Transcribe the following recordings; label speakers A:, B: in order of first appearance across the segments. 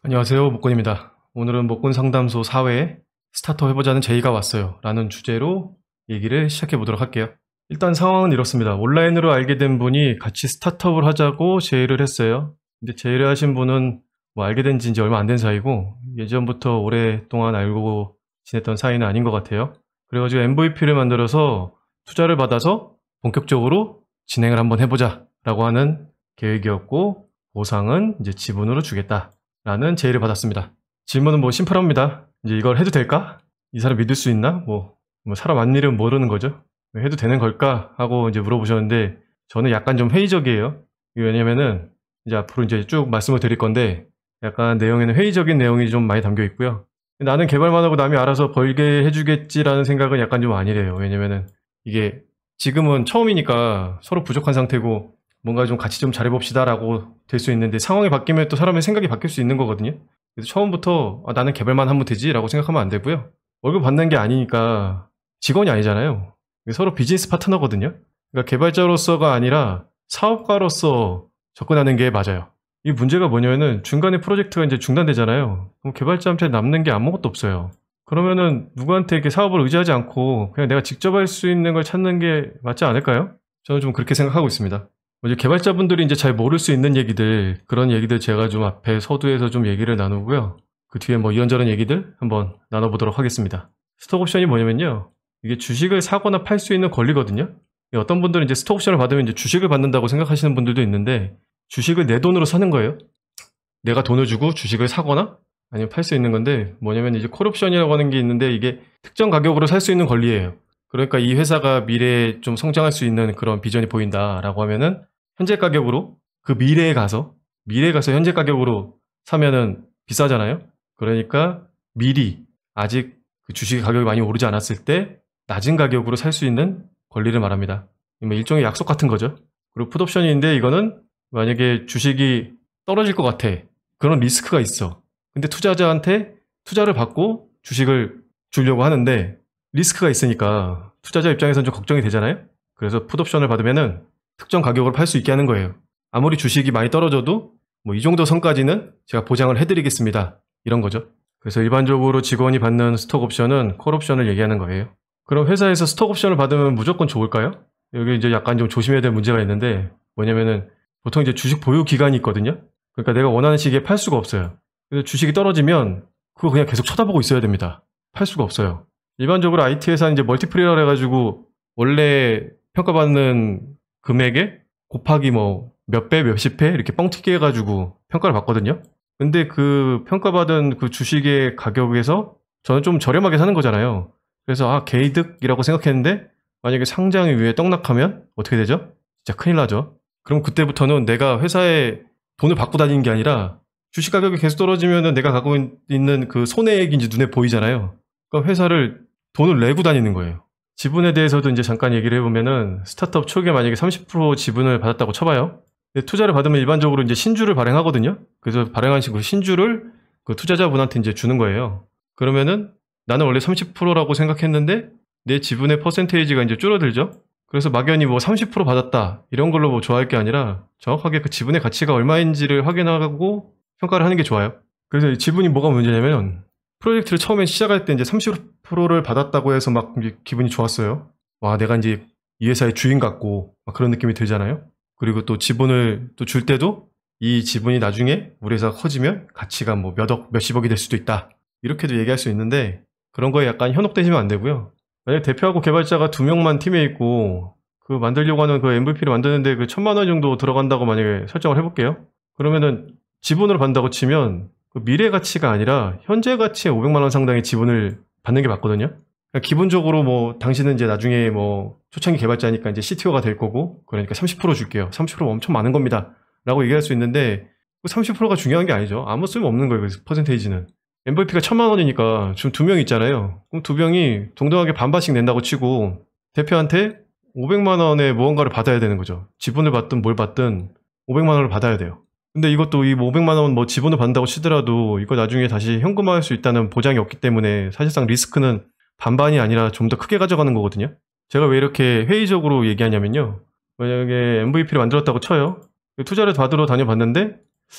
A: 안녕하세요, 목곤입니다. 오늘은 목곤 상담소 4회에 스타트업 해보자는 제의가 왔어요 라는 주제로 얘기를 시작해 보도록 할게요. 일단 상황은 이렇습니다. 온라인으로 알게 된 분이 같이 스타트업을 하자고 제의를 했어요. 근데 제의를 하신 분은 뭐 알게 된 지 이제 얼마 안 된 사이고 예전부터 오랫동안 알고 지냈던 사이는 아닌 것 같아요. 그래가지고 MVP를 만들어서 투자를 받아서 본격적으로 진행을 한번 해보자 라고 하는 계획이었고, 보상은 이제 지분으로 주겠다 라는 제의를 받았습니다. 질문은 뭐 심플합니다. 이제 이걸 해도 될까? 이 사람 믿을 수 있나? 뭐 사람 안 일은 모르는 거죠. 해도 되는 걸까? 하고 이제 물어보셨는데, 저는 약간 좀 회의적이에요. 왜냐면은 이제 앞으로 이제 쭉 말씀을 드릴 건데, 약간 내용에는 회의적인 내용이 좀 많이 담겨 있고요. 나는 개발만 하고 남이 알아서 벌게 해주겠지라는 생각은 약간 좀 아니래요. 왜냐면은 이게 지금은 처음이니까 서로 부족한 상태고, 뭔가 좀 같이 좀 잘해봅시다 라고 될 수 있는데, 상황이 바뀌면 또 사람의 생각이 바뀔 수 있는 거거든요. 그래서 처음부터 나는 개발만 하면 되지 라고 생각하면 안 되고요. 월급 받는 게 아니니까 직원이 아니잖아요. 서로 비즈니스 파트너거든요. 그러니까 개발자로서가 아니라 사업가로서 접근하는 게 맞아요. 이 문제가 뭐냐면은 중간에 프로젝트가 이제 중단되잖아요. 그럼 개발자한테 남는 게 아무것도 없어요. 그러면은 누구한테 이렇게 사업을 의지하지 않고 그냥 내가 직접 할 수 있는 걸 찾는 게 맞지 않을까요? 저는 좀 그렇게 생각하고 있습니다. 이제 개발자분들이 이제 잘 모를 수 있는 얘기들, 그런 얘기들 제가 좀 앞에 서두에서 좀 얘기를 나누고요. 그 뒤에 뭐 이런저런 얘기들 한번 나눠보도록 하겠습니다. 스톡옵션이 뭐냐면요, 이게 주식을 사거나 팔 수 있는 권리거든요. 어떤 분들은 이제 스톡옵션을 받으면 이제 주식을 받는다고 생각하시는 분들도 있는데, 주식을 내 돈으로 사는 거예요. 내가 돈을 주고 주식을 사거나 아니면 팔 수 있는 건데, 뭐냐면 이제 콜옵션이라고 하는 게 있는데, 이게 특정 가격으로 살 수 있는 권리예요. 그러니까 이 회사가 미래에 좀 성장할 수 있는 그런 비전이 보인다라고 하면은, 현재 가격으로 그 미래에 가서 현재 가격으로 사면은 비싸잖아요. 그러니까 미리 아직 그 주식의 가격이 많이 오르지 않았을 때 낮은 가격으로 살 수 있는 권리를 말합니다. 일종의 약속 같은 거죠. 그리고 풋옵션인데, 이거는 만약에 주식이 떨어질 것 같아, 그런 리스크가 있어. 근데 투자자한테 투자를 받고 주식을 주려고 하는데 리스크가 있으니까 투자자 입장에서는 좀 걱정이 되잖아요. 그래서 풋옵션을 받으면은 특정 가격으로 팔 수 있게 하는 거예요. 아무리 주식이 많이 떨어져도 뭐 이 정도 선까지는 제가 보장을 해드리겠습니다, 이런 거죠. 그래서 일반적으로 직원이 받는 스톡옵션은 콜옵션을 얘기하는 거예요. 그럼 회사에서 스톡옵션을 받으면 무조건 좋을까요? 여기 이제 약간 좀 조심해야 될 문제가 있는데, 뭐냐면은 보통 이제 주식 보유 기간이 있거든요. 그러니까 내가 원하는 시기에 팔 수가 없어요. 그래서 주식이 떨어지면 그거 그냥 계속 쳐다보고 있어야 됩니다. 팔 수가 없어요. 일반적으로 IT 회사는 이제 멀티플레이어를 해가지고 원래 평가받는 금액에 곱하기 뭐 몇 배, 몇십 배 이렇게 뻥튀기 해가지고 평가를 받거든요. 근데 그 평가받은 그 주식의 가격에서 저는 좀 저렴하게 사는 거잖아요. 그래서 개이득이라고 생각했는데, 만약에 상장 이후에 떡락하면 어떻게 되죠? 진짜 큰일 나죠. 그럼 그때부터는 내가 회사에 돈을 받고 다니는 게 아니라 주식 가격이 계속 떨어지면 내가 갖고 있는 그 손해액이 이제 눈에 보이잖아요. 그러니까 회사를 돈을 내고 다니는 거예요. 지분에 대해서도 이제 잠깐 얘기를 해보면은, 스타트업 초기에 만약에 30% 지분을 받았다고 쳐봐요. 근데 투자를 받으면 일반적으로 이제 신주를 발행하거든요. 그래서 발행한 그 신주를 그 투자자분한테 이제 주는 거예요. 그러면은 나는 원래 30%라고 생각했는데 내 지분의 퍼센테이지가 이제 줄어들죠. 그래서 막연히 뭐 30% 받았다 이런 걸로 뭐 좋아할 게 아니라, 정확하게 그 지분의 가치가 얼마인지를 확인하고 평가를 하는 게 좋아요. 그래서 이 지분이 뭐가 문제냐면, 프로젝트를 처음에 시작할 때 이제 30%를 받았다고 해서 막 기분이 좋았어요. 와, 내가 이제 이 회사의 주인 같고 막 그런 느낌이 들잖아요. 그리고 또 지분을 또 줄 때도 이 지분이 나중에 우리 회사가 커지면 가치가 뭐 몇억, 몇십억이 될 수도 있다, 이렇게도 얘기할 수 있는데, 그런 거에 약간 현혹되시면 안 되고요. 만약 대표하고 개발자가 2명만 팀에 있고 그 만들려고 하는 그 MVP를 만드는데 그 1,000만 원 정도 들어간다고 만약에 설정을 해볼게요. 그러면은 지분으로 받는다고 치면 그 미래 가치가 아니라 현재 가치의 500만 원 상당의 지분을 받는 게 맞거든요. 그러니까 기본적으로 뭐 당신은 이제 나중에 뭐 초창기 개발자니까 이제 CTO가 될 거고, 그러니까 30% 줄게요. 30%가 엄청 많은 겁니다 라고 얘기할 수 있는데, 그 30%가 중요한 게 아니죠. 아무 쓸모 없는 거예요, 그 퍼센테이지는. MVP가 1,000만 원이니까 지금 2명 있잖아요. 그럼 2명이 동등하게 반반씩 낸다고 치고 대표한테 500만 원의 무언가를 받아야 되는 거죠. 지분을 받든 뭘 받든 500만 원을 받아야 돼요. 근데 이것도 이 500만 원 뭐 지분을 받는다고 치더라도 이거 나중에 다시 현금화할 수 있다는 보장이 없기 때문에 사실상 리스크는 반반이 아니라 좀 더 크게 가져가는 거거든요. 제가 왜 이렇게 회의적으로 얘기하냐면요, 만약에 MVP를 만들었다고 쳐요. 투자를 받으러 다녀봤는데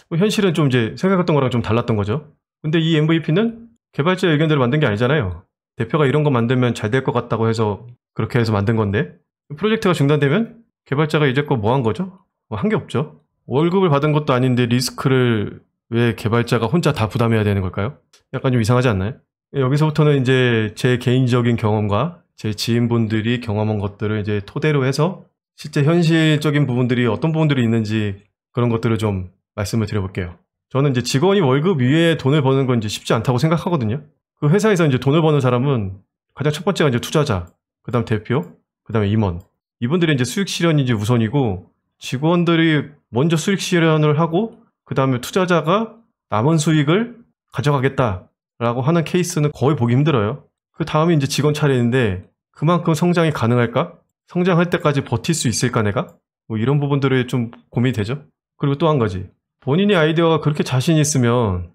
A: 뭐 현실은 좀 이제 생각했던 거랑 좀 달랐던 거죠. 근데 이 MVP는 개발자 의견대로 만든 게 아니잖아요. 대표가 이런 거 만들면 잘 될 것 같다고 해서 그렇게 해서 만든 건데 프로젝트가 중단되면 개발자가 이제껏 뭐 한 거죠? 뭐 한 게 없죠. 월급을 받은 것도 아닌데 리스크를 왜 개발자가 혼자 다 부담해야 되는 걸까요? 약간 좀 이상하지 않나요? 여기서부터는 이제 제 개인적인 경험과 제 지인분들이 경험한 것들을 이제 토대로 해서 실제 현실적인 부분들이 어떤 부분들이 있는지 그런 것들을 좀 말씀을 드려볼게요. 저는 이제 직원이 월급 위에 돈을 버는 건 이제 쉽지 않다고 생각하거든요. 그 회사에서 이제 돈을 버는 사람은 가장 첫 번째가 이제 투자자, 그 다음 대표, 그 다음에 임원. 이분들이 이제 수익 실현이 이제 우선이고 직원들이 먼저 수익 실현을 하고 그 다음에 투자자가 남은 수익을 가져가겠다라고 하는 케이스는 거의 보기 힘들어요. 그 다음에 이제 직원 차례인데 그만큼 성장이 가능할까? 성장할 때까지 버틸 수 있을까 내가? 뭐 이런 부분들이 좀 고민이 되죠. 그리고 또 한 가지. 본인이 아이디어가 그렇게 자신 있으면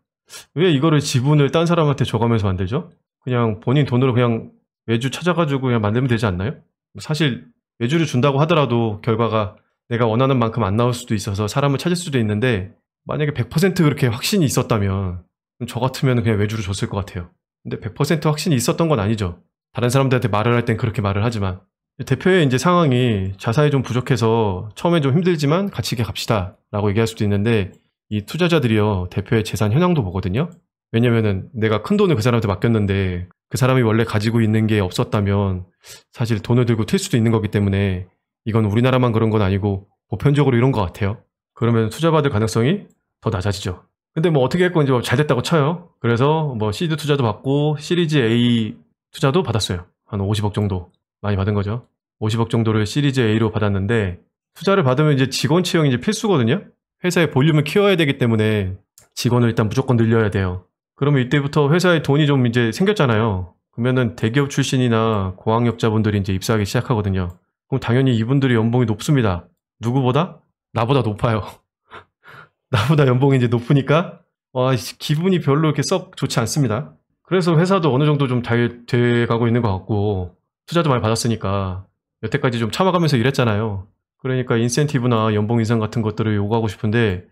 A: 왜 이거를 지분을 딴 사람한테 줘가면서 만들죠? 그냥 본인 돈으로 그냥 외주 찾아가지고 그냥 만들면 되지 않나요? 사실 외주를 준다고 하더라도 결과가 내가 원하는 만큼 안 나올 수도 있어서 사람을 찾을 수도 있는데 만약에 100% 그렇게 확신이 있었다면 저 같으면 그냥 외주를 줬을 것 같아요. 근데 100% 확신이 있었던 건 아니죠. 다른 사람들한테 말을 할 땐 그렇게 말을 하지만 대표의 이제 상황이 자산이 좀 부족해서 처음엔 좀 힘들지만 같이 있게 갑시다 라고 얘기할 수도 있는데 이 투자자들이요 대표의 재산 현황도 보거든요. 왜냐면은 내가 큰 돈을 그 사람한테 맡겼는데 그 사람이 원래 가지고 있는 게 없었다면 사실 돈을 들고 튈 수도 있는 거기 때문에 이건 우리나라만 그런 건 아니고 보편적으로 이런 것 같아요. 그러면 투자받을 가능성이 더 낮아지죠. 근데 뭐 어떻게 했건 이제 잘 됐다고 쳐요. 그래서 뭐 시드 투자도 받고 시리즈 A 투자도 받았어요. 한 50억 정도 많이 받은 거죠. 50억 정도를 시리즈 A로 받았는데 투자를 받으면 이제 직원 채용이 이제 필수거든요. 회사의 볼륨을 키워야 되기 때문에 직원을 일단 무조건 늘려야 돼요. 그러면 이때부터 회사에 돈이 좀 이제 생겼잖아요. 그러면은 대기업 출신이나 고학력자분들이 이제 입사하기 시작하거든요. 그럼 당연히 이분들이 연봉이 높습니다. 누구보다? 나보다 높아요. 나보다 연봉이 이제 높으니까 와, 기분이 별로 이렇게 썩 좋지 않습니다. 그래서 회사도 어느 정도 좀 잘 돼가고 있는 것 같고 투자도 많이 받았으니까 여태까지 좀 참아가면서 일했잖아요. 그러니까 인센티브나 연봉 인상 같은 것들을 요구하고 싶은데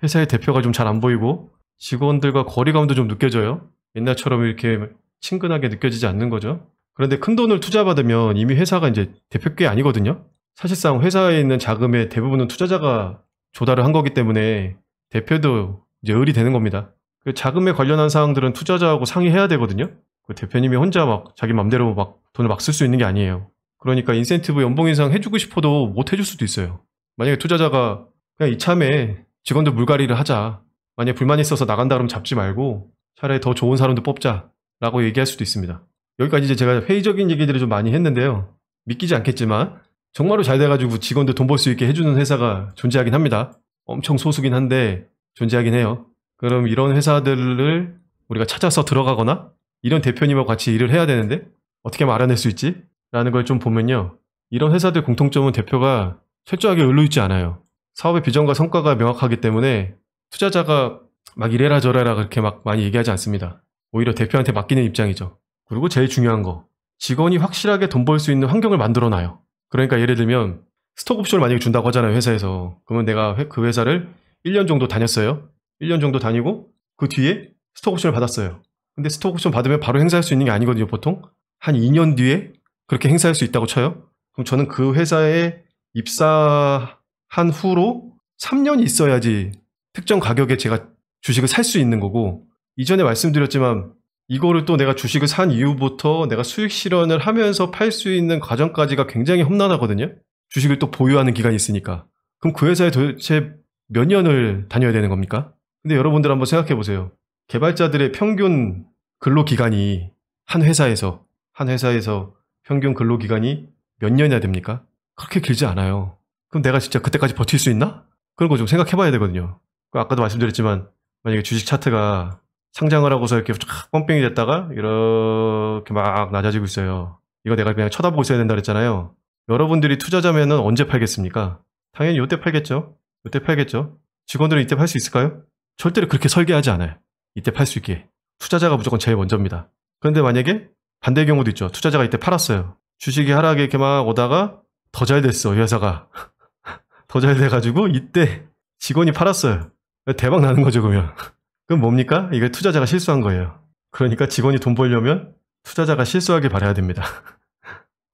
A: 회사의 대표가 좀 잘 안 보이고 직원들과 거리감도 좀 느껴져요. 옛날처럼 이렇게 친근하게 느껴지지 않는 거죠. 그런데 큰 돈을 투자받으면 이미 회사가 이제 대표께 아니거든요. 사실상 회사에 있는 자금의 대부분은 투자자가 조달을 한 거기 때문에 대표도 이제 을이 되는 겁니다. 그 자금에 관련한 사항들은 투자자하고 상의해야 되거든요. 그 대표님이 혼자 막 자기 맘대로 막 돈을 막 쓸 수 있는 게 아니에요. 그러니까 인센티브 연봉 인상 해주고 싶어도 못 해줄 수도 있어요. 만약에 투자자가 그냥 이참에 직원들 물갈이를 하자. 만약에 불만이 있어서 나간다 그러면 잡지 말고 차라리 더 좋은 사람들 뽑자 라고 얘기할 수도 있습니다. 여기까지 이제 제가 회의적인 얘기들을 좀 많이 했는데요. 믿기지 않겠지만 정말로 잘 돼가지고 직원들 돈 벌 수 있게 해주는 회사가 존재하긴 합니다. 엄청 소수긴 한데 존재하긴 해요. 그럼 이런 회사들을 우리가 찾아서 들어가거나 이런 대표님하고 같이 일을 해야 되는데 어떻게 마련할 수 있지? 라는 걸 좀 보면요. 이런 회사들 공통점은 대표가 철저하게 을루있지 않아요. 사업의 비전과 성과가 명확하기 때문에 투자자가 막 이래라 저래라 그렇게 막 많이 얘기하지 않습니다. 오히려 대표한테 맡기는 입장이죠. 그리고 제일 중요한 거. 직원이 확실하게 돈 벌 수 있는 환경을 만들어놔요. 그러니까 예를 들면 스톡 옵션을 만약에 준다고 하잖아요. 회사에서. 그러면 내가 그 회사를 1년 정도 다녔어요. 1년 정도 다니고 그 뒤에 스톡 옵션을 받았어요. 근데 스톡 옵션 받으면 바로 행사할 수 있는 게 아니거든요. 보통. 한 2년 뒤에 그렇게 행사할 수 있다고 쳐요. 그럼 저는 그 회사에 입사한 후로 3년이 있어야지 특정 가격에 제가 주식을 살 수 있는 거고 이전에 말씀드렸지만 이거를 또 내가 주식을 산 이후부터 내가 수익 실현을 하면서 팔 수 있는 과정까지가 굉장히 험난하거든요. 주식을 또 보유하는 기간이 있으니까. 그럼 그 회사에 도대체 몇 년을 다녀야 되는 겁니까? 근데 여러분들 한번 생각해 보세요. 개발자들의 평균 근로기간이 한 회사에서 평균 근로기간이 몇 년이나 됩니까? 그렇게 길지 않아요. 그럼 내가 진짜 그때까지 버틸 수 있나? 그런 거 좀 생각해 봐야 되거든요. 아까도 말씀드렸지만 만약에 주식 차트가 상장을 하고서 이렇게 쫙 펌핑이 됐다가 이렇게 막 낮아지고 있어요. 이거 내가 그냥 쳐다보고 있어야 된다 그랬잖아요. 여러분들이 투자자면은 언제 팔겠습니까? 당연히 이때 팔겠죠. 이때 팔겠죠. 직원들은 이때 팔 수 있을까요? 절대로 그렇게 설계하지 않아요. 이때 팔 수 있게. 투자자가 무조건 제일 먼저입니다. 그런데 만약에 반대의 경우도 있죠. 투자자가 이때 팔았어요. 주식이 하락에 이렇게 막 오다가 더 잘 됐어, 이 회사가. 더 잘 돼가지고 이때 직원이 팔았어요. 대박 나는 거죠, 그러면. 그럼 뭡니까? 이게 투자자가 실수한 거예요. 그러니까 직원이 돈 벌려면 투자자가 실수하길 바라야 됩니다.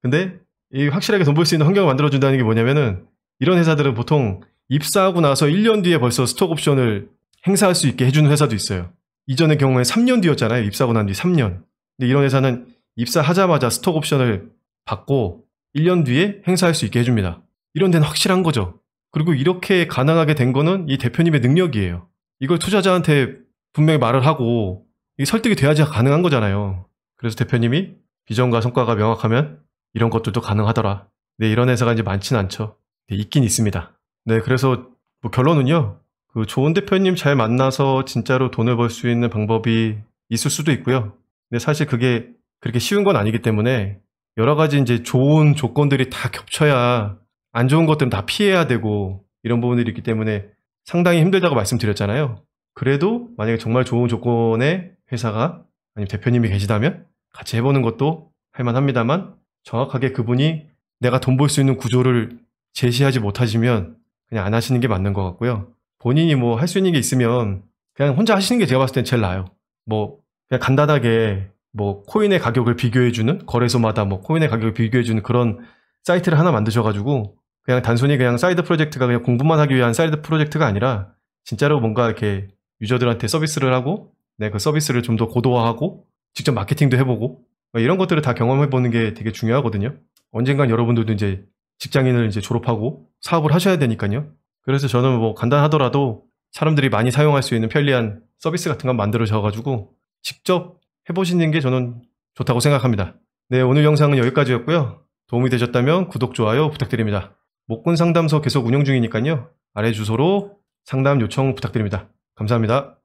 A: 근데 이 확실하게 돈 벌 수 있는 환경을 만들어준다는 게 뭐냐면은 이런 회사들은 보통 입사하고 나서 1년 뒤에 벌써 스톡 옵션을 행사할 수 있게 해주는 회사도 있어요. 이전의 경우에 3년 뒤였잖아요. 입사하고 난 뒤 3년. 근데 이런 회사는 입사하자마자 스톡 옵션을 받고 1년 뒤에 행사할 수 있게 해줍니다. 이런 데는 확실한 거죠. 그리고 이렇게 가능하게 된 거는 이 대표님의 능력이에요. 이걸 투자자한테 분명히 말을 하고 이게 설득이 돼야지 가능한 거잖아요. 그래서 대표님이 비전과 성과가 명확하면 이런 것들도 가능하더라. 네, 이런 회사가 이제 많지는 않죠. 네, 있긴 있습니다. 네, 그래서 뭐 결론은요. 그 좋은 대표님 잘 만나서 진짜로 돈을 벌 수 있는 방법이 있을 수도 있고요. 근데 사실 그게 그렇게 쉬운 건 아니기 때문에 여러 가지 이제 좋은 조건들이 다 겹쳐야 안 좋은 것들은 다 피해야 되고 이런 부분들이 있기 때문에 상당히 힘들다고 말씀드렸잖아요. 그래도 만약에 정말 좋은 조건의 회사가 아니면 대표님이 계시다면 같이 해보는 것도 할만합니다만 정확하게 그분이 내가 돈 벌 수 있는 구조를 제시하지 못하시면 그냥 안 하시는 게 맞는 것 같고요. 본인이 뭐 할 수 있는 게 있으면 그냥 혼자 하시는 게 제가 봤을 땐 제일 나아요. 뭐 그냥 간단하게 뭐 코인의 가격을 비교해주는 거래소마다 뭐 코인의 가격을 비교해주는 그런 사이트를 하나 만드셔가지고 그냥 단순히 그냥 사이드 프로젝트가 그냥 공부만 하기 위한 사이드 프로젝트가 아니라 진짜로 뭔가 이렇게 유저들한테 서비스를 하고 그 서비스를 좀 더 고도화하고 직접 마케팅도 해보고 이런 것들을 다 경험해보는 게 되게 중요하거든요. 언젠간 여러분들도 이제 직장인을 이제 졸업하고 사업을 하셔야 되니까요. 그래서 저는 뭐 간단하더라도 사람들이 많이 사용할 수 있는 편리한 서비스 같은 거 만들어져가지고 직접 해보시는 게 저는 좋다고 생각합니다. 네, 오늘 영상은 여기까지였고요. 도움이 되셨다면 구독, 좋아요 부탁드립니다. 목군 상담소 계속 운영 중이니까요. 아래 주소로 상담 요청 부탁드립니다. 감사합니다.